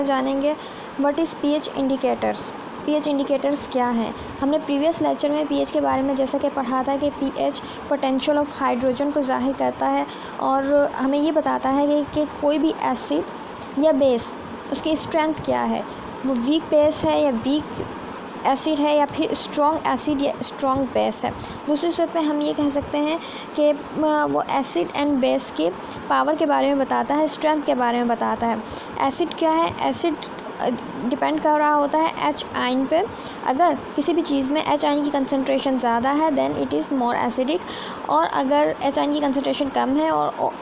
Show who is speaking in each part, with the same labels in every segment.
Speaker 1: जानेंगे what is pH indicators. PH indicators क्या है? हमने प्रीवियस लेक्चर में पीएच के बारे में जैसा कि पढ़ा था कि पीएच पोटेंशियल ऑफ हाइड्रोजन को ज़ाहिर करता है और हमें ये बताता है कि कोई भी एसिड या बेस उसकी स्ट्रेंथ क्या है, वो वीक बेस है या वीक एसिड है या फिर स्ट्रॉन्ग एसिड या स्ट्रॉन्ग बेस है। दूसरी सूरत में हम ये कह सकते हैं कि वो एसिड एंड बेस के पावर के बारे में बताता है, स्ट्रेंथ के बारे में बताता है। एसिड क्या है? एसिड डिपेंड कर रहा होता है एच आयन पे। अगर किसी भी चीज़ में एच आयन की कंसंट्रेशन ज़्यादा है then it is more acidic, और अगर एच आयन की कंसंट्रेशन कम है और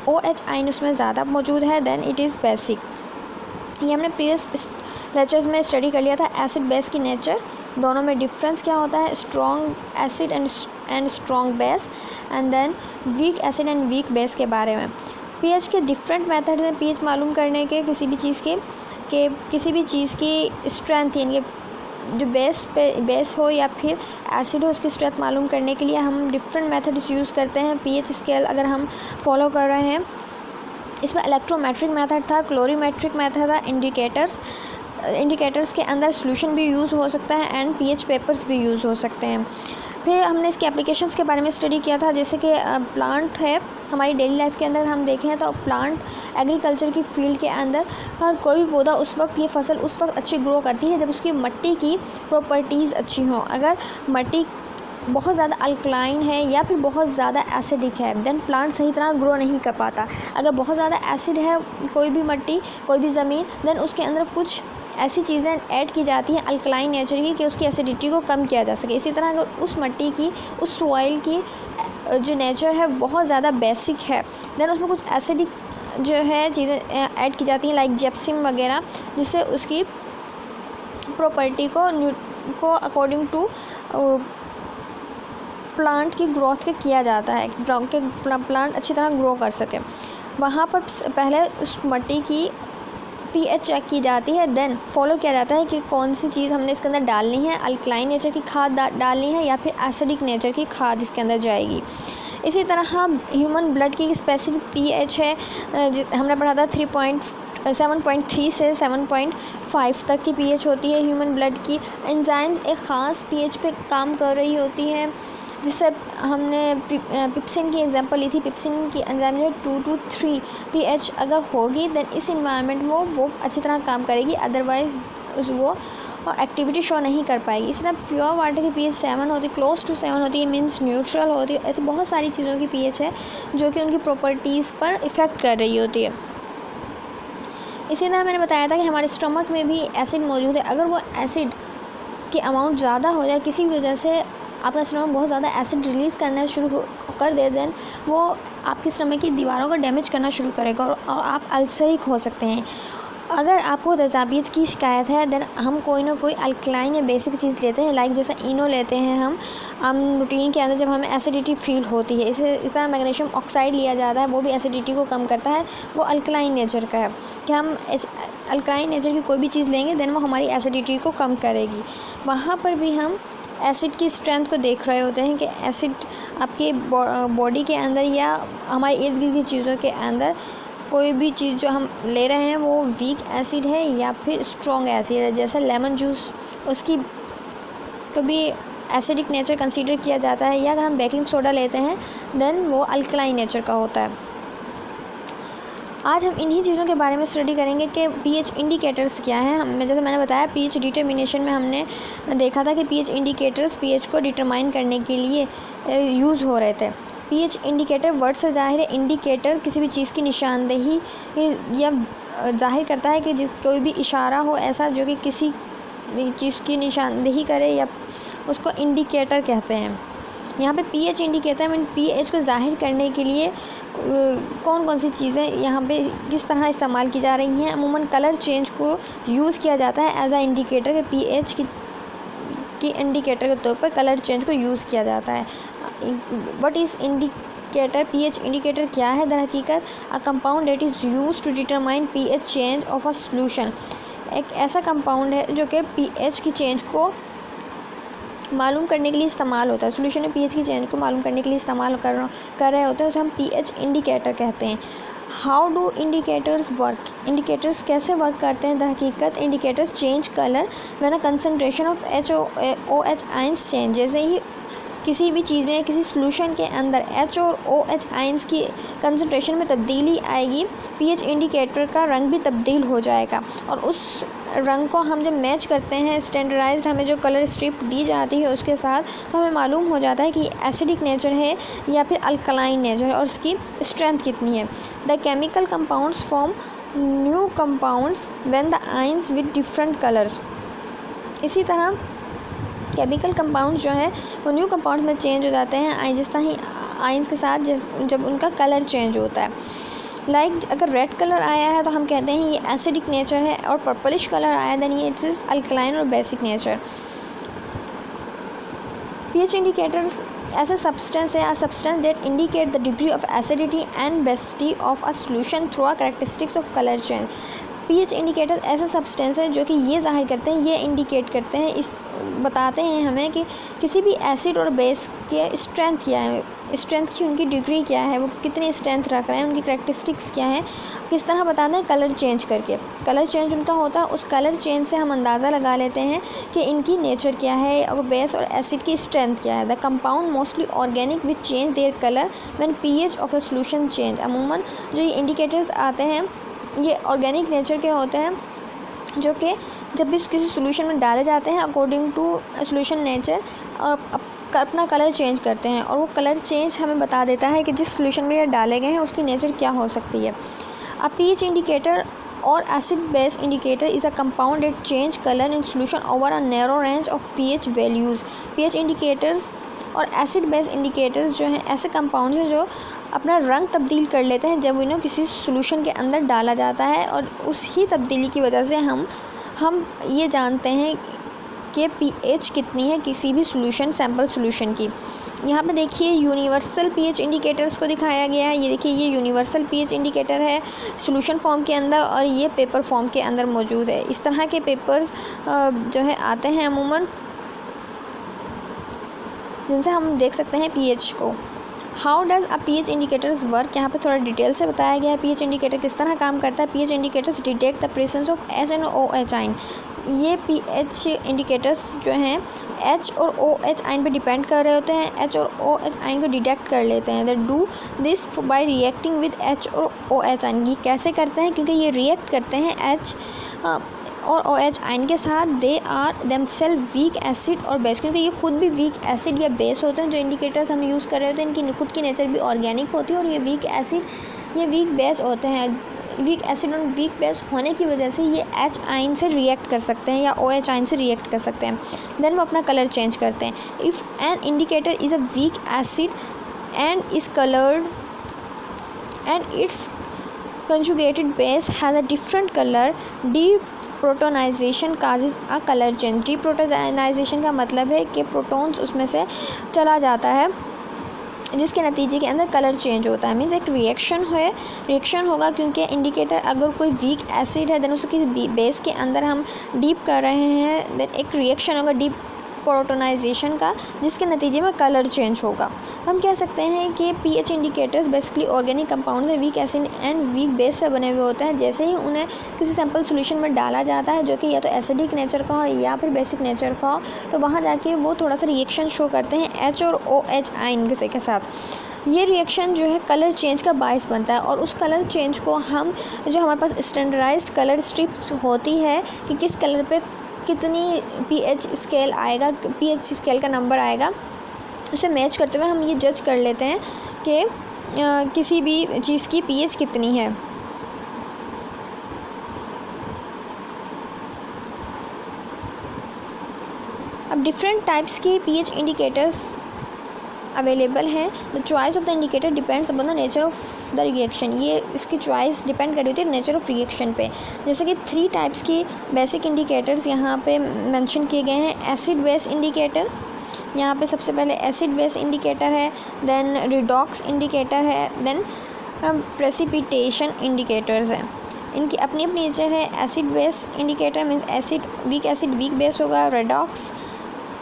Speaker 1: ओ एच आयन उसमें ज़्यादा मौजूद है देन इट इज़ बेसिक। ये हमने प्रीवियस लेक्चर्स में स्टडी कर लिया था एसिड बेस की नेचर, दोनों में डिफरेंस क्या होता है, strong acid and strong base, and then weak acid and weak base के बारे में। पीएच के डिफरेंट मेथड्स हैं पीएच मालूम करने के, किसी भी चीज़ के किसी भी चीज़ की स्ट्रेंथ यानी कि जो बेस हो या फिर एसिड हो उसकी स्ट्रेंथ मालूम करने के लिए हम डिफरेंट मेथड्स यूज़ करते हैं। पीएच स्केल अगर हम फॉलो कर रहे हैं, इसमें इलेक्ट्रोमेट्रिक मेथड था, क्लोरीमेट्रिक मेथड था, इंडिकेटर्स के अंदर सॉल्यूशन भी यूज़ हो सकता है एंड पीएच पेपर्स भी यूज़ हो सकते हैं। फिर हमने इसके एप्लीकेशंस के बारे में स्टडी किया था, जैसे कि प्लांट है हमारी डेली लाइफ के अंदर हम देखें तो प्लांट एग्रीकल्चर की फील्ड के अंदर कोई भी पौधा उस वक्त ये फसल उस वक्त अच्छी ग्रो करती है जब उसकी मिट्टी की प्रॉपर्टीज़ अच्छी हों। अगर मिट्टी बहुत ज़्यादा अल्कलाइन है या फिर बहुत ज़्यादा एसिडिक है देन प्लांट सही तरह ग्रो नहीं कर पाता। अगर बहुत ज़्यादा एसिड है कोई भी मिट्टी कोई भी ज़मीन देन उसके अंदर कुछ ऐसी चीज़ें ऐड की जाती हैं अल्कलाइन नेचर की कि उसकी एसिडिटी को कम किया जा सके। इसी तरह अगर उस मिट्टी की उस सॉइल की जो नेचर है बहुत ज़्यादा बेसिक है देन उसमें कुछ एसिडिक जो है चीज़ें ऐड की जाती हैं लाइक जिप्सम वगैरह, जिससे उसकी प्रॉपर्टी को अकॉर्डिंग टू प्लांट की ग्रोथ के किया जाता है कि प्लांट अच्छी तरह ग्रो कर सके। वहाँ पर पहले उस मिट्टी की पीएच चेक की जाती है, देन फॉलो किया जाता है कि कौन सी चीज़ हमने इसके अंदर डालनी है, अल्कलाइन नेचर की खाद डालनी है या फिर एसिडिक नेचर की खाद इसके अंदर जाएगी। इसी तरह ह्यूमन ब्लड की स्पेसिफिक पीएच है, हमने पढ़ा था 7.3 से 7.5 तक की पीएच होती है हीमन ब्लड की। एंजाइम एक ख़ास पीएच पे काम कर रही होती है, जिससे हमने पिप्सिन की एग्जांपल ली थी। पिप्सिन की एंजाइम जो 2 to 3 पीएच अगर होगी देन इस इन्वायरमेंट में वो अच्छी तरह काम करेगी, अदरवाइज़ वो एक्टिविटी शो नहीं कर पाएगी। इसी तरह प्योर वाटर की पीएच 7 होती है, क्लोज टू 7 होती है, मीन्स न्यूट्रल होती है। ऐसी बहुत सारी चीज़ों की पीएच है जो कि उनकी प्रॉपर्टीज़ पर इफ़ेक्ट कर रही होती है। इसी तरह मैंने बताया था कि हमारे स्टमक में भी एसिड मौजूद है। अगर वो एसिड की अमाउंट ज़्यादा हो जाए, किसी भी वजह से आपका स्टमक बहुत ज़्यादा एसिड रिलीज़ करना शुरू कर दे देन वो आपके स्टमक की दीवारों को डैमेज करना शुरू करेगा और आप अल्सरिक हो सकते हैं। अगर आपको तेज़ाबियत की शिकायत है देन हम कोई ना कोई अल्कलाइन या बेसिक चीज़ लेते हैं, लाइक जैसा इनो लेते हैं हम रूटीन के अंदर जब हमें एसिडिटी फील होती है। इस तरह मैग्नीशियम ऑक्साइड लिया जाता है, वो भी एसिडिटी को कम करता है, वो अल्कलाइन नेचर का है कि हम अल्कलाइन नेचर की कोई भी चीज़ लेंगे देन वो हमारी एसिडिटी को कम करेगी। वहाँ पर भी हम एसिड की स्ट्रेंथ को देख रहे होते हैं कि एसिड आपके बॉडी के अंदर या हमारे इर्द गिर्द की चीज़ों के अंदर कोई भी चीज़ जो हम ले रहे हैं वो वीक एसिड है या फिर स्ट्रॉन्ग एसिड है। जैसे लेमन जूस, उसकी कभी एसिडिक नेचर कंसीडर किया जाता है, या अगर हम बेकिंग सोडा लेते हैं देन वो अल्कलाइन नेचर का होता है। आज हम इन्हीं चीज़ों के बारे में स्टडी करेंगे कि पीएच इंडिकेटर्स क्या हैं। जैसे मैंने बताया पीएच डिटर्मिनेशन में हमने देखा था कि पीएच इंडिकेटर्स पीएच को डिटरमाइन करने के लिए यूज़ हो रहे थे। पीएच इंडिकेटर वर्ड से ज़ाहिर है, इंडिकेटर किसी भी चीज़ की निशानदेही या ज़ाहिर करता है कि कोई भी इशारा हो ऐसा जो कि किसी चीज़ की निशानदेही करे, या उसको इंडिकेटर कहते हैं। यहाँ पे पीएच इंडिकेटर मीन पीएच को ज़ाहिर करने के लिए कौन कौन सी चीज़ें यहाँ पे किस तरह इस्तेमाल की जा रही हैं। अमूमन कलर चेंज को यूज़ किया जाता है एज आ इंडिकेटर के पीएच की इंडिकेटर के तौर पर कलर चेंज को यूज़ किया जाता है। What is indicator? PH indicator क्या है? दर हकीकत a compound that is use to determine pH change of a solution. एक ऐसा कंपाउंड है जो कि पीएच की चेंज को मालूम करने के लिए इस्तेमाल होता है, सॉल्यूशन में पीएच की चेंज को मालूम करने के लिए इस्तेमाल कर रहे होते हैं, उसे हम पीएच इंडिकेटर कहते हैं। How do indicators work, indicators कैसे वर्क करते हैं? हकीकत indicators change colour when a concentration of HOH ions change. जैसे ही किसी भी चीज़ में, किसी सोल्यूशन के अंदर H और OH आइंस की कंसंट्रेशन में तब्दीली आएगी, pH इंडिकेटर का रंग भी तब्दील हो जाएगा। और उस रंग को हम जब मैच करते हैं स्टैंडर्डाइज्ड हमें जो कलर स्ट्रिप दी जाती है उसके साथ, तो हमें मालूम हो जाता है कि एसिडिक नेचर है या फिर अल्कलाइन नेचर है और उसकी स्ट्रेंथ कितनी है। The chemical compounds from new compounds when the ions with different colours. इसी तरह केमिकल कंपाउंड जो है वो न्यू कंपाउंड में चेंज हो जाते हैं जिस तरह ही आइंस के साथ जब उनका कलर चेंज होता है। लाइक अगर रेड कलर आया है तो हम कहते हैं ये एसिडिक नेचर है, और पर्पलिश कलर आया देन ये इट्स इज अल्कलाइन और बेसिक नेचर। pH इंडिकेटर्स ऐसे सब्सटेंस है substance that indicate the degree of acidity and basicity of a solution through a characteristics of colour change. pH indicator ऐसे substance है जो कि ये जाहिर करते हैं, ये इंडिकेट करते हैं, इस बताते हैं हमें कि किसी भी एसिड और बेस के स्ट्रेंथ क्या है, स्ट्रेंथ की उनकी डिग्री क्या है, वो कितनी स्ट्रेंथ रख रहे हैं, उनकी कैरेक्टरिस्टिक्स क्या है, किस तरह बताते हैं कलर चेंज करके। कलर चेंज उनका होता है, उस कलर चेंज से हम अंदाज़ा लगा लेते हैं कि इनकी नेचर क्या है और बेस और एसिड की स्ट्रेंथ क्या है। The compound mostly organic which change their colour when pH of the solution change. अमूमन जो ये इंडिकेटर्स आते हैं ये ऑर्गेनिक नेचर के होते हैं, जो कि जब भी किसी सॉल्यूशन में डाले जाते हैं अकॉर्डिंग टू सॉल्यूशन नेचर और अपना कलर चेंज करते हैं, और वो कलर चेंज हमें बता देता है कि जिस सॉल्यूशन में ये डाले गए हैं उसकी नेचर क्या हो सकती है। अ pH इंडिकेटर और acid base indicator is a compound that change color in solution over a narrow range of pH values। pH indicators और एसिड बेस इंडिकेटर्स जो हैं ऐसे कंपाउंड हैं जो अपना रंग तब्दील कर लेते हैं जब इन्हें किसी सॉल्यूशन के अंदर डाला जाता है, और उसी तब्दीली की वजह से हम ये जानते हैं कि pH कितनी है किसी भी सॉल्यूशन सैम्पल सॉल्यूशन की। यहाँ पे देखिए यूनिवर्सल pH इंडिकेटर्स को दिखाया गया है। ये देखिए ये यूनिवर्सल pH इंडिकेटर है सॉल्यूशन फॉर्म के अंदर, और ये पेपर फॉर्म के अंदर मौजूद है। इस तरह के पेपर्स जो है आते हैं अमूमन, जिनसे हम देख सकते हैं pH को। How does a pH indicators work, यहाँ पे थोड़ा डिटेल से बताया गया है pH इंडिकेटर किस तरह काम करता है। pH indicators detect the presence of H and OH आइन। ये pH इंडिकेटर्स जो हैं H और OH आइन पे डिपेंड कर रहे होते हैं, H और OH आइन को डिटेक्ट कर लेते हैं। They do this by reacting with H और OH आइन। ये कैसे करते हैं? क्योंकि ये रिएक्ट करते हैं H और OH आइन के साथ। They are themselves weak acid और बेस, क्योंकि ये खुद भी वीक एसिड या बेस होते हैं। जो इंडिकेटर्स हम यूज़ कर रहे होते हैं इनकी खुद की नेचर भी ऑर्गेनिक होती है, और ये वीक एसिड ये वीक बेस होते हैं। वीक एसिड और वीक बेस होने की वजह से ये H आइन से रिएक्ट कर सकते हैं या OH आइन से रिएक्ट कर सकते हैं, देन वो अपना कलर चेंज करते हैं। If an indicator is a week acid and is coloured and it's conjugated base has a different color, deprotonization causes a color change। deprotonization का मतलब है कि प्रोटॉन्स उसमें से चला जाता है, जिसके नतीजे के अंदर कलर चेंज होता है। मीन्स एक रिएक्शन होगा, क्योंकि इंडिकेटर अगर कोई वीक एसिड है देन उसको किसी बेस के अंदर हम डीप कर रहे हैं, देन एक रिएक्शन होगा डीप प्रोटोनाइजेशन का, जिसके नतीजे में कलर चेंज होगा। हम कह सकते हैं कि pH indicators basically organic compounds हैं, weak acid and weak base से बने हुए होते हैं। जैसे ही उन्हें किसी सैम्पल सॉल्यूशन में डाला जाता है जो कि या तो एसिडिक नेचर का हो या फिर बेसिक नेचर का हो, तो वहाँ जाके वो थोड़ा सा रिएक्शन शो करते हैं H और OH आइन के साथ। ये रिएक्शन जो है कलर चेंज का बायस बनता है, और उस कलर चेंज को हम जो हमारे पास स्टैंडर्डाइज्ड कलर स्ट्रिप्स होती है कि किस कलर पे कितनी pH स्केल आएगा, pH स्केल का नंबर आएगा, उसे मैच करते हुए हम ये जज कर लेते हैं कि किसी भी चीज़ की pH कितनी है। अब डिफरेंट टाइप्स के pH इंडिकेटर्स अवेलेबल हैं। The choice of the indicator depends upon the nature of the reaction. ये इसकी चॉइस डिपेंड कर रही होती है नेचर ऑफ रिएक्शन पे। जैसे कि 3 टाइप्स की बेसिक इंडिकेटर्स यहाँ पे मेंशन किए गए हैं। एसिड बेस इंडिकेटर, यहाँ पे सबसे पहले एसिड बेस इंडिकेटर है, देन रिडॉक्स इंडिकेटर है, देन प्रेसिपिटेशन इंडिकेटर्स हैं। इनकी अपनी नेचर है। Acid base indicator means acid weak base होगा। Redox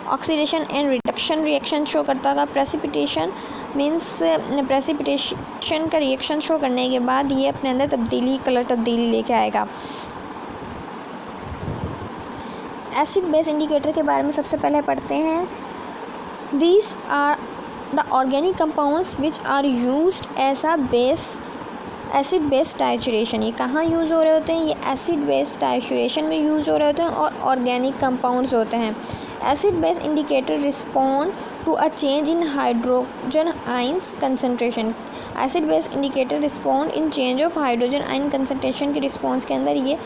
Speaker 1: oxidation and reduction reaction show करता होगा। प्रेसिपिटेशन मीन्स प्रेसिपिटेशन का रिएक्शन शो करने के बाद ये अपने अंदर तब्दीली, कलर तब्दीली लेके आएगा। एसिड बेस इंडिकेटर के बारे में सबसे पहले पढ़ते हैं। These are the organic compounds which are used as a base acid base titration. ये कहाँ यूज़ हो रहे होते हैं? ये एसिड बेस टाइचुरेशन में यूज़ हो रहे होते हैं और ऑर्गेनिक कंपाउंड्स होते हैं। Acid base indicator respond to a change in hydrogen ions concentration. Acid base indicator respond in change of hydrogen ion concentration के रिस्पॉन्स के अंदर ये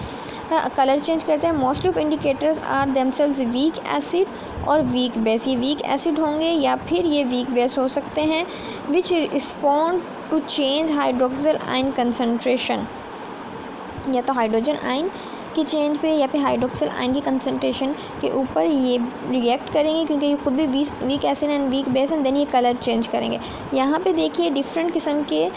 Speaker 1: कलर चेंज करते हैं। Most of indicators are themselves weak acid और weak base. ये weak acid होंगे या फिर ये वीक बेस हो सकते हैं। Which respond to change hydroxyl ion concentration, या तो हाइड्रोजन आइन की चेंज पे या फिर हाइड्रोक्सिल आइन की कंसनट्रेशन के ऊपर ये रिएक्ट करेंगे, क्योंकि ये खुद भी weak acid and weak base and then ये कलर चेंज करेंगे। यहाँ पे देखिए डिफरेंट किस्म के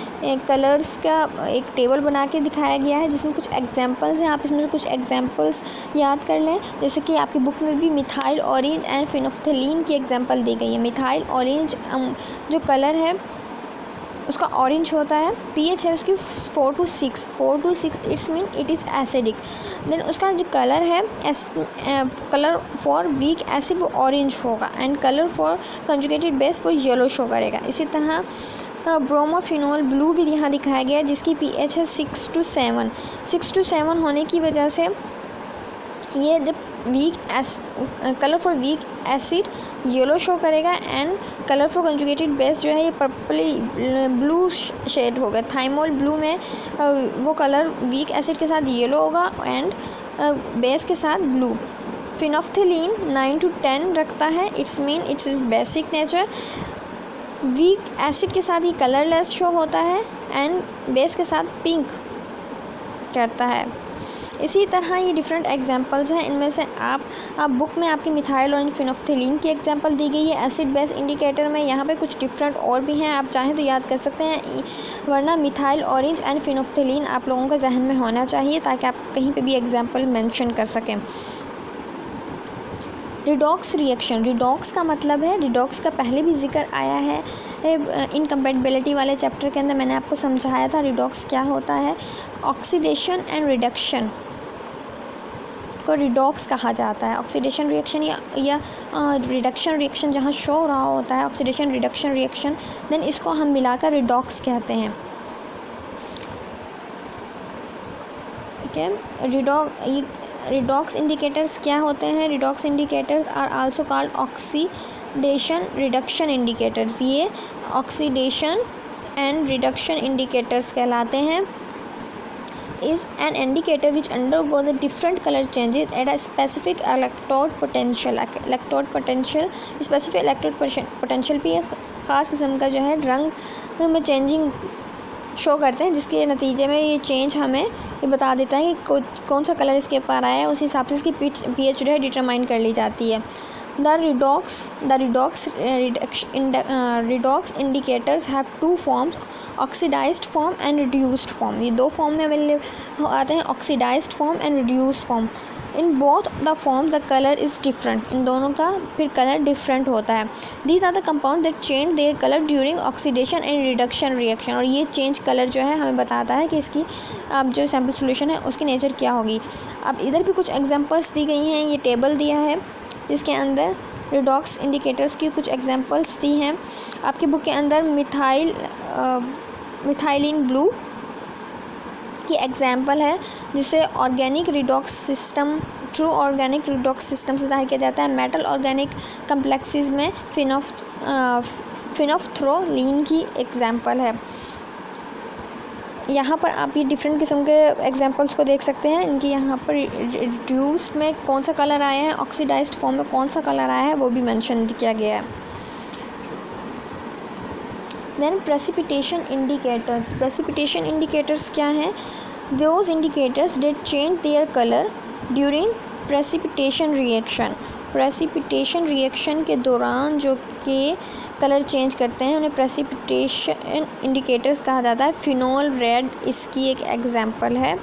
Speaker 1: कलर्स का एक टेबल बना के दिखाया गया है, जिसमें कुछ एग्जांपल्स हैं। आप इसमें से कुछ एग्जांपल्स याद कर लें। जैसे कि आपकी बुक में भी मिथाइल ऑरेंज एंड फिनोफ्थलीन की एग्जाम्पल दी गई है। मिथाइल ऑरेंज जो कलर है उसका ऑरेंज होता है, pH है उसकी 4 to 6 it's mean it is acidic. Then उसका जो कलर है कलर फॉर वीक एसिड वो ऑरेंज होगा and colour for conjugated base वो येलो शो करेगा। इसी तरह ब्रोमोफिनोल ब्लू भी यहाँ दिखाया गया है, जिसकी pH है 6 to 7 होने की वजह से ये जब colour for weak acid yellow show करेगा and colour for conjugated base जो है ये पर्पली ब्लू शेड होगा। थाइमोल ब्लू में वो कलर वीक एसिड के साथ येलो होगा एंड बेस के साथ ब्लू। फिनोफ्थलीन 9 to 10 रखता है, it's mean it's is basic nature. Week acid के साथ ये कलरलेस शो होता है एंड बेस के साथ पिंक करता है। इसी तरह ये डिफरेंट एग्जांपल्स हैं। इनमें से आप बुक में आपकी मिथाइल और फिनोफ्थलीन की एग्जांपल दी गई है एसिड बेस इंडिकेटर में। यहाँ पे कुछ डिफरेंट और भी हैं, आप चाहें तो याद कर सकते हैं, वरना मिथाइल ऑरेंज एंड फिनोफ्थलीन आप लोगों के जहन में होना चाहिए ताकि आप कहीं पे भी एग्जांपल मेंशन कर सकें। रिडॉक्स रिएक्शन, रिडॉक्स का मतलब है, रिडॉक्स का पहले भी जिक्र आया है इनकम्पैटिबिलिटी वाले चैप्टर के अंदर, मैंने आपको समझाया था रिडॉक्स क्या होता है। ऑक्सीडेशन एंड रिडक्शन को रिडॉक्स कहा जाता है। ऑक्सीडेशन रिएक्शन या रिडक्शन रिएक्शन जहाँ शो हो रहा होता है, ऑक्सीडेशन रिडक्शन रिएक्शन, देन इसको हम मिलाकर रिडॉक्स कहते हैं। ठीक है, रिडॉक्स इंडिकेटर्स क्या होते हैं? Redox indicators are also called oxidation reduction indicators. ये ऑक्सीडेशन एंड रिडक्शन इंडिकेटर्स कहलाते हैं। is an indicator which undergoes a different color changes at a specific electrode potential। specific electrode potential पे ख़ास किस्म का जो है रंग में चेंजिंग शो करते हैं, जिसके नतीजे में ये चेंज हमें ये बता देता है कि कौन सा कलर इसके ऊपर आया है, उस हिसाब से इसकी pH जो है डिटरमाइन कर ली जाती है। The redox indicators have two forms, oxidized form and reduced form। ये दो फॉर्म में अवेलेबल आते हैं, oxidized form and reduced form। In both the forms the color is different। इन दोनों का फिर कलर डिफरेंट होता है। These are the compounds that change their color during oxidation and reduction reaction। और ये चेंज कलर जो है हमें बताता है कि इसकी अब जो सैम्पल सोल्यूशन है उसकी नेचर क्या होगी। अब इधर भी कुछ एग्जांपल्स दी गई हैं, ये टेबल दिया है जिसके अंदर रिडॉक्स इंडिकेटर्स की कुछ एग्जांपल्स दी हैं। आपकी बुक के अंदर मिथाइलिन ब्लू की एग्जांपल है, जिसे organic redox system, true organic redox system से ज़ाहिर किया जाता है। मेटल ऑर्गेनिक कम्प्लेक्सेस में फिनोफ्थलीन की एग्जांपल है। यहाँ पर आप ये डिफरेंट किस्म के एग्जांपल्स को देख सकते हैं। इनकी यहाँ पर रिड्यूस्ड में कौन सा कलर आया है, ऑक्सीडाइज्ड फॉर्म में कौन सा कलर आया है, वो भी मेंशन किया गया है। Then precipitation indicators. Precipitation indicators क्या हैं? Those indicators that change their colour during precipitation reaction. Precipitation reaction के दौरान जो कि कलर चेंज करते हैं उन्हें प्रेसिपिटेशन इंडिकेटर्स कहा जाता है। फिनोल रेड इसकी एक एग्जांपल है।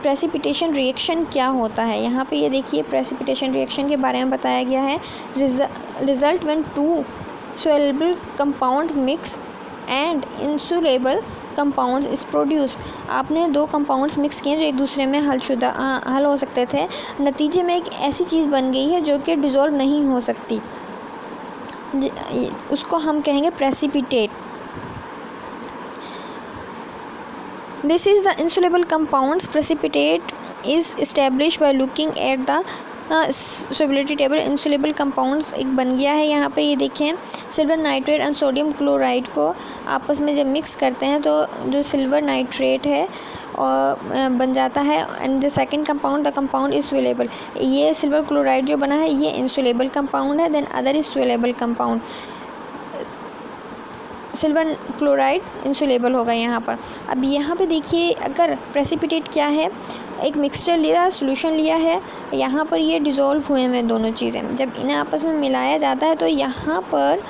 Speaker 1: प्रेसिपिटेशन रिएक्शन क्या होता है। यहाँ पे ये देखिए प्रेसिपिटेशन रिएक्शन के बारे में बताया गया है। Result when two soluble compound mix and insoluble compounds is produced. आपने दो कंपाउंड्स मिक्स किए जो एक दूसरे में हल हो सकते थे, नतीजे में एक ऐसी चीज़ बन गई है जो कि डिज़ोल्व नहीं हो सकती, उसको हम कहेंगे precipitate. This is the insoluble compounds precipitate is established by looking at the solubility table। insoluble compounds एक बन गया है यहाँ पे, ये देखें silver nitrate and sodium chloride को आपस में जब मिक्स करते हैं तो जो सिल्वर नाइट्रेट है और बन जाता है। And the second compound the compound is soluble. ये सिल्वर क्लोराइड जो बना है ये इंसोलेबल कंपाउंड है। Then other is soluble compound. Silver chloride insoluble होगा यहाँ पर। अब यहाँ पे देखिए अगर प्रेसिपिटेट क्या है, एक मिक्सचर लिया, सॉल्यूशन लिया है, यहाँ पर ये डिज़ोल्व हुए हैं दोनों चीज़ें, जब इन्हें आपस में मिलाया जाता है तो यहाँ पर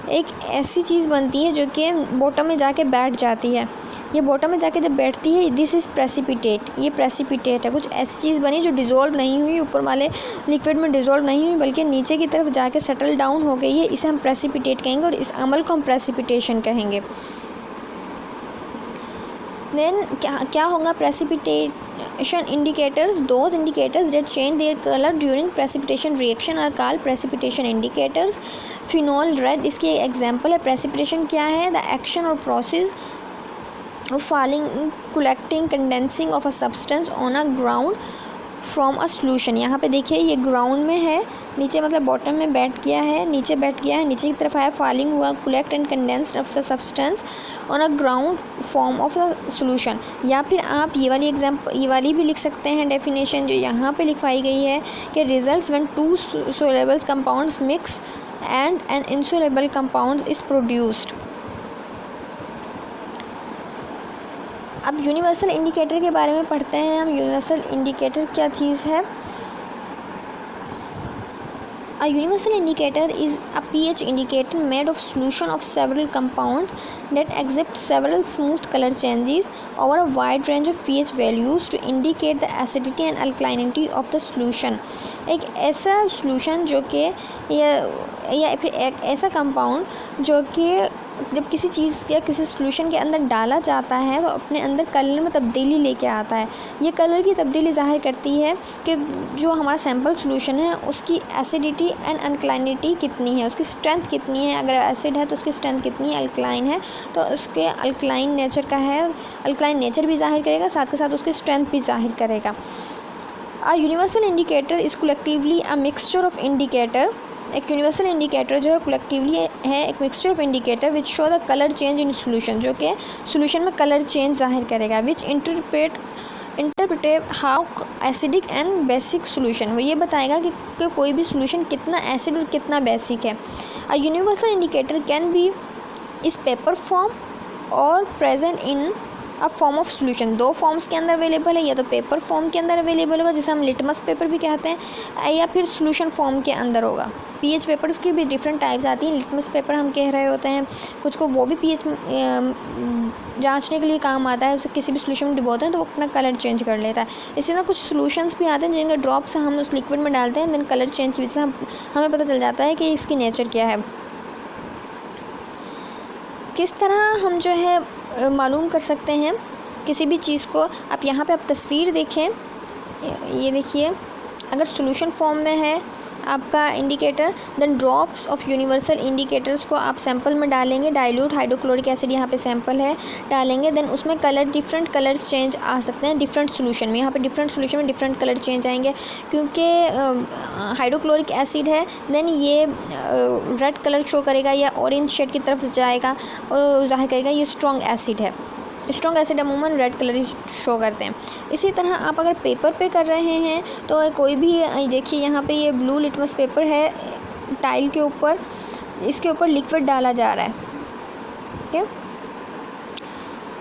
Speaker 1: एक ऐसी चीज़ बनती है जो कि बॉटम में जाके बैठ जाती है। ये बॉटम में जाके जब बैठती है दिस इज़ प्रेसिपिटेट, ये प्रेसिपिटेट है। कुछ ऐसी चीज़ बनी जो डिज़ोल्व नहीं हुई, ऊपर वाले लिक्विड में डिज़ोल्व नहीं हुई बल्कि नीचे की तरफ जाके सेटल डाउन हो गई है, इसे हम प्रेसिपिटेट कहेंगे और इस अमल को हम प्रेसिपिटेशन कहेंगे। देन क्या होगा precipitation indicators. Those indicators that change their colour during precipitation reaction are called precipitation indicators. Phenol red इसकी एग्जांपल है। प्रेसिपिटेशन क्या है, द एक्शन और process of falling, collecting, condensing of a substance on a ground from a solution। यहाँ पे देखिए ये ground में है, नीचे मतलब बॉटम में बैठ गया है, नीचे बैठ गया है, नीचे की तरफ आया, फॉलिंग हुआ, collect and condensed of the substance on a ground form of a solution। या फिर आप ये वाली एग्जाम्पल, ये वाली भी लिख सकते हैं डेफिनेशन जो यहाँ पे लिखवाई गई है कि results when two soluble compounds mix and an insoluble compound is produced। अब यूनिवर्सल इंडिकेटर के बारे में पढ़ते हैं हम। यूनिवर्सल इंडिकेटर क्या चीज़ है। A universal indicator is a pH indicator made of solution of several compounds that exhibit several smooth color changes over a wide range of pH values to indicate the acidity and alkalinity of the solution। एक ऐसा solution जो कि या फिर एक ऐसा compound जो कि जब किसी चीज़ या किसी सॉल्यूशन के अंदर डाला जाता है तो अपने अंदर कलर में तब्दीली लेके आता है। ये कलर की तब्दीली ज़ाहिर करती है कि जो हमारा सैम्पल सॉल्यूशन है उसकी एसिडिटी एंड अल्कलाइनिटी कितनी है, उसकी स्ट्रेंथ कितनी है। अगर एसिड है तो उसकी स्ट्रेंथ कितनी है, अल्कलाइन है तो उसके अल्कलाइन नेचर का है, अल्कलाइन नेचर भी ज़ाहिर करेगा, साथ के साथ उसकी स्ट्रेंथ भी ज़ाहिर करेगा। A universal indicator is collectively a mixture of indicator. एक यूनिवर्सल इंडिकेटर जो है कलेक्टिवली है एक mixture of indicator which show the colour change in solution, जो कि सॉल्यूशन में कलर चेंज जाहिर करेगा। Which interpret how acidic and basic solution, वो ये बताएगा कि कोई भी सॉल्यूशन कितना एसिड और कितना बेसिक है। अ यूनिवर्सल इंडिकेटर कैन बी इस पेपर फॉर्म और present in a form of solution. दो फॉर्म्स के अंदर अवेलेबल है, या तो पेपर फॉर्म के अंदर अवेलेबल होगा जिसे हम लिटमस पेपर भी कहते हैं, या फिर सॉल्यूशन फॉर्म के अंदर होगा। पीएच पेपर की भी डिफरेंट टाइप्स आती हैं। लिटमस पेपर हम कह रहे होते हैं, कुछ को वो भी पीएच जांचने के लिए काम आता है। उसे किसी भी सॉल्यूशन में डिबोते हैं तो वो अपना कलर चेंज कर लेता है। इसी तरह कुछ सॉल्यूशंस भी आते हैं जिनके ड्रॉप्स हम उस लिक्विड में डालते हैं, देन कलर चेंज की वजह से हमें पता चल जाता है कि इसकी नेचर क्या है। किस तरह हम जो है मालूम कर सकते हैं किसी भी चीज़ को। आप यहाँ पे आप तस्वीर देखें, ये देखिए, अगर सॉल्यूशन फॉर्म में है आपका indicator, then drops of universal indicators को आप सैंपल में डालेंगे, डाइल्यूट हाइड्रोक्लोरिक एसिड यहाँ पे सैंपल है, डालेंगे, देन उसमें कलर डिफरेंट कलर्स चेंज आ सकते हैं डिफरेंट सॉल्यूशन में। यहाँ पे डिफरेंट सॉल्यूशन में डिफरेंट कलर चेंज आएंगे क्योंकि हाइड्रोक्लोरिक एसिड है, देन ये रेड कलर शो करेगा या ऑरेंज शेड की तरफ जाएगा और जाहिर करेगा ये स्ट्रॉन्ग एसिड है। स्ट्रॉन्ग एसिड अमूमन रेड कलर ही शो करते हैं। इसी तरह आप अगर पेपर पे कर रहे हैं तो कोई भी, देखिए यहाँ पे ये ब्लू लिटमस पेपर है टाइल के ऊपर, इसके ऊपर लिक्विड डाला जा रहा है, ठीक है।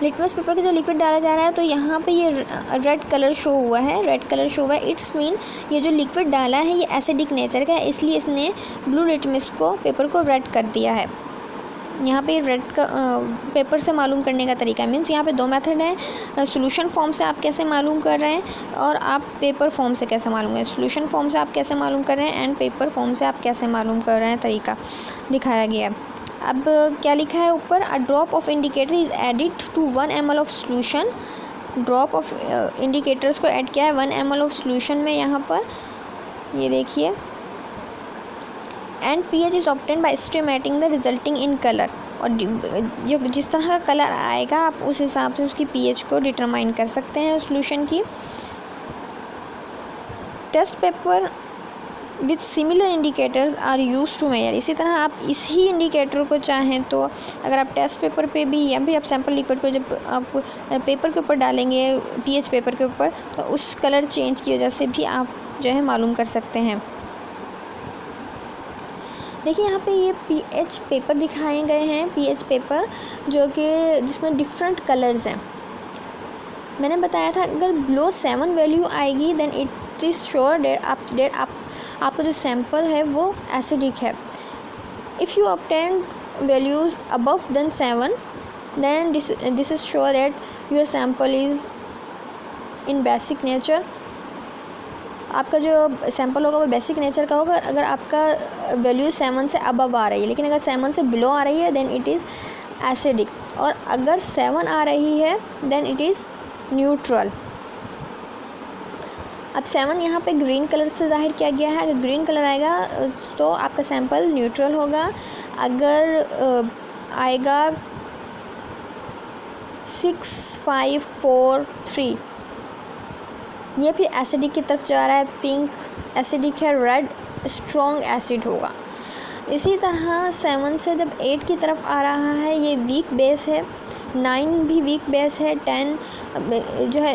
Speaker 1: लिटमस पेपर के जो लिक्विड डाला जा रहा है तो यहाँ पे ये रेड कलर शो हुआ है, रेड कलर शो हुआ है। इट्स मीन ये जो लिक्विड डाला है ये एसिडिक नेचर का है, इसलिए इसने ब्लू लिटमस को पेपर को रेड कर दिया है। यहाँ पे रेड का पेपर से मालूम करने का तरीका मीन्स यहाँ पे दो मेथड है, सॉल्यूशन फॉर्म से आप कैसे मालूम कर रहे हैं और आप पेपर फॉर्म से कैसे मालूम करें। सॉल्यूशन फॉर्म से आप कैसे मालूम कर रहे हैं एंड पेपर फॉर्म से आप कैसे मालूम कर रहे हैं, तरीका दिखाया गया है। अब क्या लिखा है ऊपर, a drop of indicator is added to 1 ml of solution. Drop of indicators को ऐड किया है 1 ml ऑफ सॉल्यूशन में यहाँ पर, ये देखिए। And pH is obtain bye estimating the resulting in colour, और जो जिस तरह का कलर आएगा आप उस हिसाब से उसकी pH को डिटरमाइन कर सकते हैं सॉल्यूशन की। Test paper with similar indicators are use to measure. इसी तरह आप इसी इंडिकेटर को चाहें तो अगर आप टेस्ट पेपर पे भी या फिर आप सैम्पल लिक्विड को जब आप पेपर के ऊपर डालेंगे, pH पेपर के ऊपर, तो उस कलर चेंज की वजह से भी आप जो है मालूम कर सकते हैं। देखिए यहाँ पे ये pH पेपर दिखाए गए हैं, pH पेपर जो कि जिसमें डिफरेंट कलर्स हैं। मैंने बताया था अगर बिलो 7 वैल्यू आएगी then it is sure that आपका जो सैंपल है वो एसिडिक है। If you obtain values above then 7 then this is sure that your sample is in basic nature. आपका जो सैंपल होगा वो बेसिक नेचर का होगा अगर आपका वैल्यू 7 से अबव आ रही है, लेकिन अगर 7 से बिलो आ रही है देन इट इज़ एसिडिक, और अगर 7 आ रही है देन इट इज़ न्यूट्रल। अब 7 यहाँ पे ग्रीन कलर से जाहिर किया गया है, अगर ग्रीन कलर आएगा तो आपका सैंपल न्यूट्रल होगा। अगर आएगा 6, 5, 4, 3, ये फिर एसिडिक की तरफ जा रहा है। पिंक एसिडिक है, रेड स्ट्रॉन्ग एसिड होगा। इसी तरह 7 से जब 8 की तरफ आ रहा है ये वीक बेस है, 9 भी वीक बेस है, 10 जो है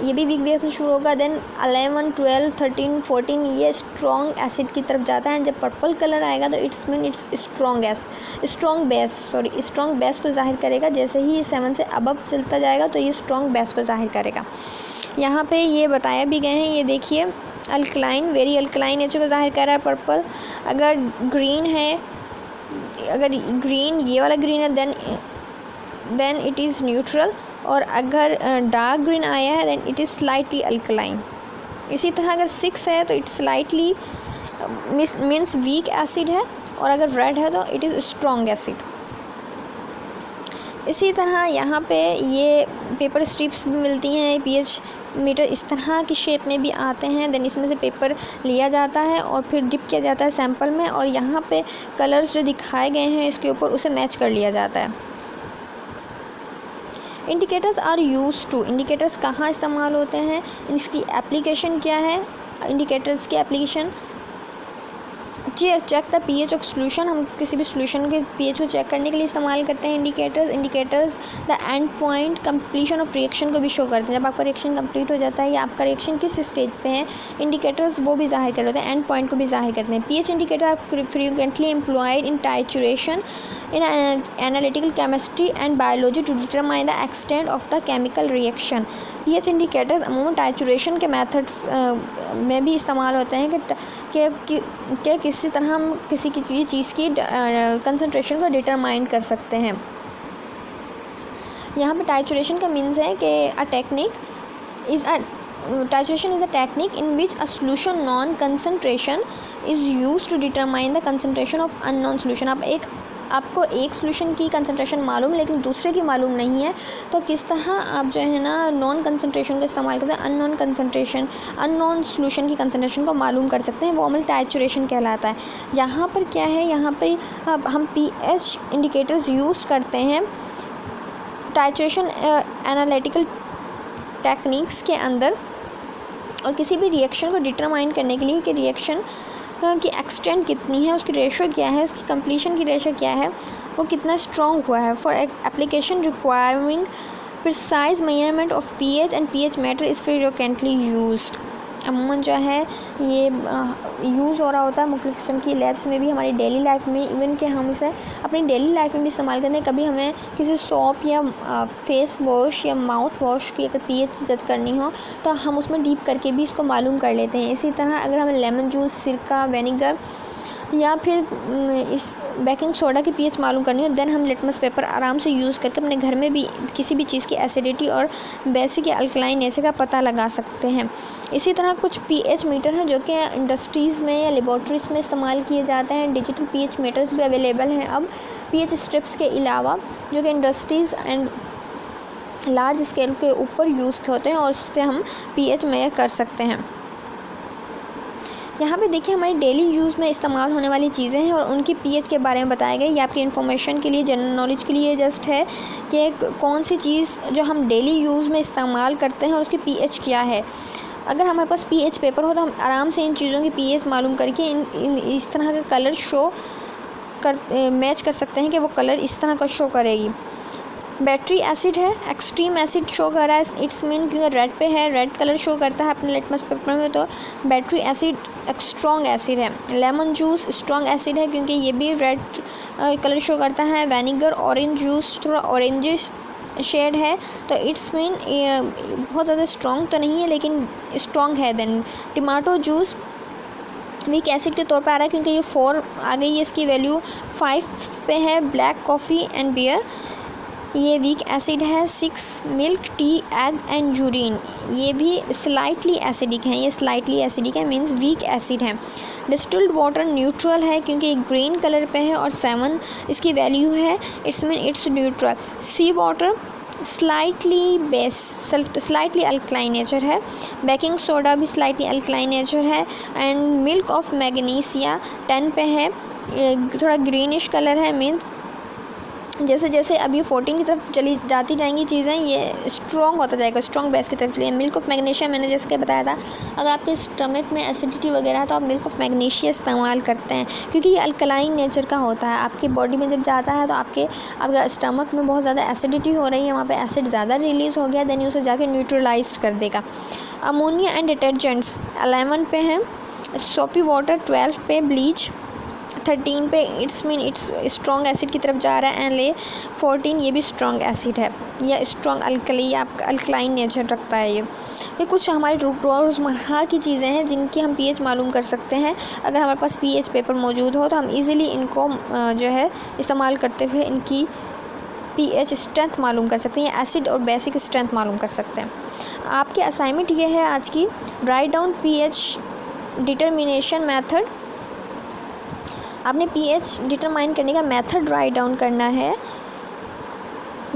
Speaker 1: ये भी वीक बेस में शुरू होगा। देन 11, 12, 13, 14 ये स्ट्रॉन्ग एसिड की तरफ जाता है। जब पर्पल कलर आएगा तो इट्स स्ट्रॉन्ग बेस को जाहिर करेगा। जैसे ही 7 से अबव चलता जाएगा तो ये स्ट्रॉन्ग बेस को जाहिर करेगा। यहाँ पे ये बताया भी गए हैं, ये देखिए अल्कलाइन, वेरी अल्कलाइन नेचर को जाहिर कर रहा है पर्पल। अगर ग्रीन है, अगर ग्रीन ये वाला ग्रीन है देन इट इज़ न्यूट्रल, और अगर डार्क ग्रीन आया है then it is slightly alkaline. इसी तरह अगर 6 है तो it's slightly means weak acid है, और अगर रेड है तो इट इज़ स्ट्रॉन्ग एसिड। इसी तरह यहाँ पे ये पेपर स्ट्रिप्स भी मिलती हैं, pH मीटर इस तरह की शेप में भी आते हैं। देन इसमें से पेपर लिया जाता है और फिर डिप किया जाता है सैंपल में, और यहाँ पे कलर्स जो दिखाए गए हैं इसके ऊपर उसे मैच कर लिया जाता है। Indicators are use to, indicators कहाँ इस्तेमाल होते हैं, इसकी एप्लीकेशन क्या है। इंडिकेटर्स की application, check the pH of solution, हम किसी भी सोल्यूशन के pH को चेक करने के लिए इस्तेमाल करते हैं indicators the end point completion of reaction को भी शो करते हैं। जब आपका रिएक्शन कंप्लीट हो जाता है या आपका रिएक्शन किस स्टेज पे है, इंडिकेटर्स वो भी जाहिर कर होते हैं, एंड पॉइंट को भी जाहिर करते हैं। pH indicator are frequently employed in titration in analytical chemistry and biology to determine the extent of the chemical reaction. pH indicators अमूमन टाइचुरेशन के मेथड्स में भी इस्तेमाल होते हैं कि किसी तरह हम किसी की चीज़ की कंसंट्रेशन को डिटरमाइन कर सकते हैं। यहाँ पे टाइचुरेशन का मीन्स है कि titration is a technique in which a solution non concentration is used to determine the concentration of unknown solution। आपको एक सोल्यूशन की कंसंट्रेशन मालूम लेकिन दूसरे की मालूम नहीं है, तो किस तरह आप जो है ना नॉन कंसंट्रेशन का इस्तेमाल करते हैं, अननोन सोल्यूशन की कंसंट्रेशन को मालूम कर सकते हैं, वो अमल टाइचुरेशन कहलाता है। यहाँ पर क्या है, यहाँ पर हम pH इंडिकेटर्स यूज़ करते हैं टाइचुरेशन एनालिटिकल टेक्निक्स के अंदर, और किसी भी रिएक्शन को डिटरमाइन करने के लिए कि रिएक्शन की एक्सटेंट कितनी है, उसकी रेशो क्या है, उसकी कंप्लीशन की रेशो क्या है, वो कितना स्ट्रॉन्ग हुआ है। For application requiring precise measurement of pH and pH matter is frequently used. अमूमन जो है ये यूज़ हो रहा होता है मुख्तलिफ़ किस्म की लैब्स में भी, हमारी डेली लाइफ में, इवन कि हम इसे अपनी डेली लाइफ में भी इस्तेमाल करते हैं। कभी हमें किसी सॉप या फेस वॉश या माउथ वॉश की अगर pH जज करनी हो तो हम उसमें डीप करके भी इसको मालूम कर लेते हैं। इसी तरह अगर हमें लेमन जूस, सिरका, विनेगर या फिर इस बेकिंग सोडा की पीएच मालूम करनी हो, देन हम लिटमस पेपर आराम से यूज़ करके अपने घर में भी किसी भी चीज़ की एसिडिटी और बेसिक या अल्कलाइन नेचर का पता लगा सकते हैं। इसी तरह कुछ पीएच मीटर हैं जो कि इंडस्ट्रीज़ में या लेबॉर्ट्रीज़ में इस्तेमाल किए जाते हैं। डिजिटल पीएच मीटर्स भी अवेलेबल हैं अब पीएच स्ट्रिप्स के अलावा, जो कि इंडस्ट्रीज़ एंड लार्ज स्केल के ऊपर यूज़ होते हैं और उससे हम पीएच मेजर कर सकते हैं। यहाँ पे देखिए हमारी डेली यूज़ में इस्तेमाल होने वाली चीज़ें हैं और उनकी पीएच के बारे में बताया गया। ये आपकी इन्फॉर्मेशन के लिए, जनरल नॉलेज के लिए जस्ट है कि कौन सी चीज़ जो हम डेली यूज़ में इस्तेमाल करते हैं और उसकी पीएच क्या है। अगर हमारे पास पीएच पेपर हो तो हम आराम से इन चीज़ों की पीएच मालूम करके इस तरह का कलर शो मैच कर सकते हैं कि वो कलर इस तरह का शो करेगी। बैटरी एसिड है, एक्सट्रीम एसिड शो कर रहा है, इट्स मीन क्योंकि रेड पे है, रेड कलर शो करता है अपने लिटमस पेपर में, तो बैटरी एसिड एक स्ट्रॉन्ग एसिड है। लेमन जूस स्ट्रॉन्ग एसिड है क्योंकि ये भी रेड कलर शो करता है। विनेगर ऑरेंज जूस थोड़ा ऑरेंजिश शेड है, तो इट्स मीन बहुत ज़्यादा स्ट्रॉन्ग तो नहीं है लेकिन स्ट्रॉन्ग है। Then tomato juice weak acid के तौर पर आ रहा है क्योंकि ये 4 आ गई है, इसकी वैल्यू 5 पे है। ब्लैक कॉफ़ी एंड बियर ये वीक एसिड है। 6 milk tea egg and urine ये भी स्लाइटली एसिडिक हैं, ये स्लाइटली एसिडिक है मीन्स वीक एसिड है। डिस्टिल्ड वाटर न्यूट्रल है क्योंकि ग्रीन कलर पे है और 7 इसकी वैल्यू है, it's mean it's neutral. Sea water slightly base, slightly alkaline nature है। बेकिंग सोडा भी स्लाइटली अल्कलाइन नेचर है। एंड मिल्क ऑफ मैग्नीशिया 10 पे है, थोड़ा ग्रीनिश कलर है, मीन्स जैसे जैसे अभी 14 की तरफ चली जाती जाएंगी चीज़ें ये स्ट्रॉन्ग होता जाएगा, स्ट्रॉन्ग बेस की तरफ चलिए। मिल्क ऑफ मैग्नीशिया मैंने जैसे कि बताया था, अगर आपके स्टमक में एसिडिटी वगैरह है तो आप मिल्क ऑफ मैग्नीशिया इस्तेमाल करते हैं क्योंकि ये अल्कलाइन नेचर का होता है। आपकी बॉडी में जब जाता है तो आपका स्टमक में बहुत ज़्यादा एसिडिटी हो रही है, वहाँ पर एसिड ज़्यादा रिलीज़ हो गया, देन उसे जाके न्यूट्रलाइज कर देगा। अमोनिया एंड डिटर्जेंट्स 11 पे हैं। सोपी वाटर 12 पे, ब्लीच 13 पे, it's mean it's strong acid की तरफ जा रहा है। एंड 14 ये भी स्ट्रॉन्ग एसिड है या स्ट्रॉन्ग अल्कली या अल्कलाइन नेचर रखता है। ये कुछ हमारी रोज़मर्रा की चीज़ें हैं जिनकी हम पीएच मालूम कर सकते हैं। अगर हमारे पास पीएच पेपर मौजूद हो तो हम इजीली इनको जो है इस्तेमाल करते हुए इनकी पीएच स्ट्रेंथ मालूम कर सकते हैं या एसिड और बेसिक स्ट्रेंथ मालूम कर सकते हैं। आपकी असाइनमेंट ये है आज की, write down pH determination method. आपने पीएच डिटरमाइन करने का मेथड राइट डाउन करना है।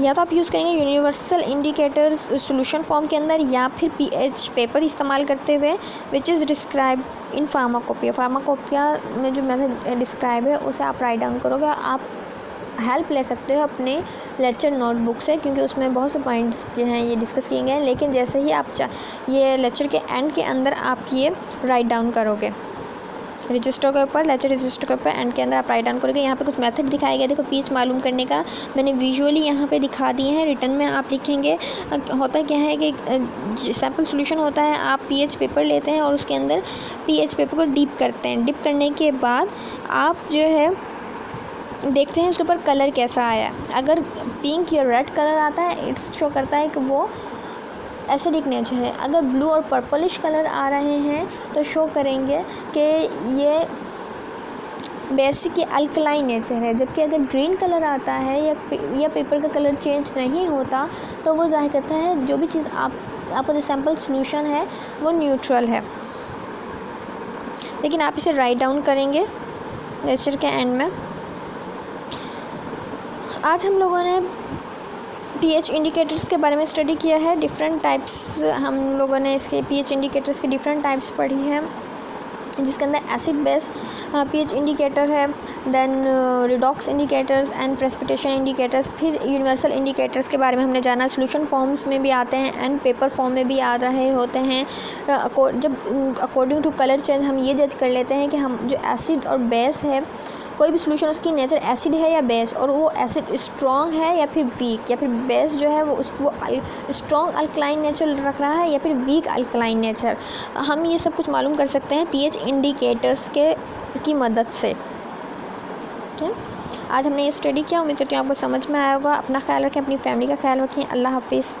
Speaker 1: या तो आप यूज़ करेंगे यूनिवर्सल इंडिकेटर्स सॉल्यूशन फॉर्म के अंदर या फिर पीएच पेपर इस्तेमाल करते हुए which is describe in pharmacopoeia. Pharmacopoeia में जो मेथड डिस्क्राइब है उसे आप राइट डाउन करोगे। आप हेल्प ले सकते हो अपने लेक्चर नोटबुक से क्योंकि उसमें बहुत से पॉइंट्स जो हैं ये डिस्कस किए गए हैं, लेकिन जैसे ही आप ये लेक्चर के एंड के अंदर आप ये राइट डाउन करोगे रजिस्टर के ऊपर, लेक्चर रजिस्टर के ऊपर एंड के अंदर आप राइट डाउन करोगे। यहाँ पे कुछ मेथड दिखाया गया, देखो पीएच मालूम करने का मैंने विजुअली यहाँ पे दिखा दिए हैं। रिटर्न में आप लिखेंगे। होता क्या है कि सैम्पल सॉल्यूशन होता है, आप पीएच पेपर लेते हैं और उसके अंदर पीएच पेपर को डिप करते हैं। डिप करने के बाद आप जो है देखते हैं उसके ऊपर कलर कैसा आया। अगर पिंक या रेड कलर आता है इट्स शो करता है कि वो एसिडिक नेचर है। अगर ब्लू और पर्पलिश कलर आ रहे हैं तो शो करेंगे कि ये बेसिक अल्कलाइन नेचर है। जबकि अगर ग्रीन कलर आता है या पेपर का कलर चेंज नहीं होता तो वो जाहिर करता है जो भी चीज़ आपका जो सैम्पल सॉल्यूशन है वो न्यूट्रल है। लेकिन आप इसे राइट डाउन करेंगे लेक्चर के एंड में। आज हम लोगों ने पीएच इंडिकेटर्स के बारे में स्टडी किया है। डिफरेंट टाइप्स हम लोगों ने इसके पीएच इंडिकेटर्स के डिफरेंट टाइप्स पढ़ी है, जिसके अंदर एसिड बेस पीएच इंडिकेटर है, then redox indicators and precipitation indicators. फिर यूनिवर्सल इंडिकेटर्स के बारे में हमने जाना। सॉल्यूशन फॉर्म्स में भी आते हैं एंड पेपर फॉर्म में भी आ रहे होते हैं। जब अकॉर्डिंग टू कलर चेंज हम ये जज कर लेते हैं कि हम जो एसिड और बेस है, कोई भी सॉल्यूशन उसकी नेचर एसिड है या बेस, और वो एसिड स्ट्रॉन्ग है या फिर वीक, या फिर बेस जो है वो स्ट्रॉन्ग अल्कलाइन नेचर रख रहा है या फिर वीक अल्कलाइन नेचर। हम ये सब कुछ मालूम कर सकते हैं पीएच इंडिकेटर्स की मदद से। ठीक है, आज हमने ये स्टडी किया। उम्मीद करती हूँ आपको समझ में आया होगा। अपना ख्याल रखें, अपनी फैमिली का ख्याल रखें। अल्लाह हाफिज़।